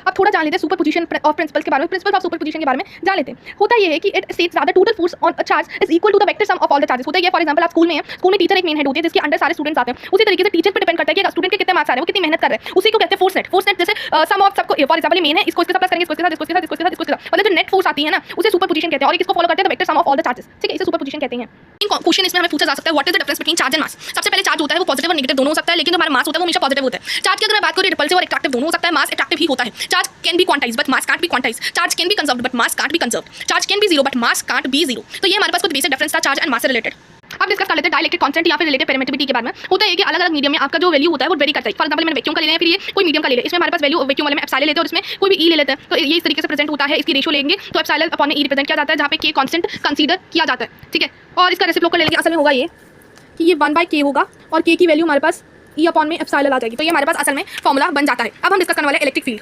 अब थोड़ा जान लेते हैं सुपरपोजिशन ऑफ प्रिंसिपल्स के बारे में, प्रिंसिपल ऑफ सुपरपोजिशन के बारे में जान लेते हैं। होता ये है कि it states that the total force on a charge is equal to the vector sum of all the charges. होता है फॉर एग्जांपल आप स्कूल में हैं, स्कूल में टीचर एक मेन हेड होती है जिसके अंडर सारे स्टूडेंट्स आते हैं। उसी तरीके से टीचर पे डिपेंड करता है कि स्टूडेंट के कितने मार्क्स आ रहे हैं, वो कितनी मेहनत कर रहे हैं, उसी को कहते हैं फोर्स नेट। फोर्स नेट जैसे सम ऑफ सबको फॉर एग्जांपल मेन है, इसको इसके साथ प्लस करेंगे, इसको इसके साथ, इसको इसके साथ, इसको इसके साथ, इसको इसके साथ, मतलब जो नेट फोर्स आती है ना उसे सुपरपोजिशन कहते हैं। और एक इसको फॉलो करते हैं the vector sum of all the charges, ठीक है, इसे सुपरपोजिशन कहते हैं। क्वेश्चन इसमें हमें पूछा जा सकता है what is the difference between charge and mass. सबसे पहले चार्ज होता है वो पॉजिटिव और नेगेटिव दोनों हो सकता है, लेकिन जो हमारा मास होता है वो हमेशा पॉजिटिव होता है। चार्ज की अगर मैं बात करूं रिपल्सिव और एट्रैक्टिव दोनों हो सकता है, मास एट्रैक्टिव ही होता है। Charge can be quantize but mass can't be quantize, charge can be conserved but mass can't be conserved, charge can be zero but mass can't be zero. तो ये हमारे पास कुछ बेसिक डिफरेंस था चार्ज एंड मास से related. अब discuss कर लेते हैं डाइलेक्ट्रिक कांस्टेंट या फिर रिलेटिव परमिटिविटी के बारे में। होता है कि अलग अलग मीडियम में आपका जो वैल्यू होता है वो वेरी करता है। फॉर एग्जांपल मैंने वैक्यूम का ले लिया है, फिर ये कोई मीडियम का ले लिया, इसमें हमारे पास वैल्यू वैक्यूम वाले में एप्सिलॉन लेते हैं और इसमें कोई भी ई ले लेते हैं, तो ये इस तरीके से प्रेजेंट होता है। इसकी रेशियो लेंगे तो एप्सिलॉन अपॉन ई रिप्रेजेंट किया जाता है, जहाँ पे के कांस्टेंट कंसीडर किया जाता है, ठीक है। और इसका रेसिप्रोकल ले लेंगे, असल में होगा ये कि ये 1/k होगा और k की वैल्यू हमारे पास ई अपॉन में एप्सिलॉन आ जाएगी। तो ये हमारे पास असल में फॉर्मूला बन जाता है। अब हम डिस्कस करने वाले इलेक्ट्रिक फील्ड।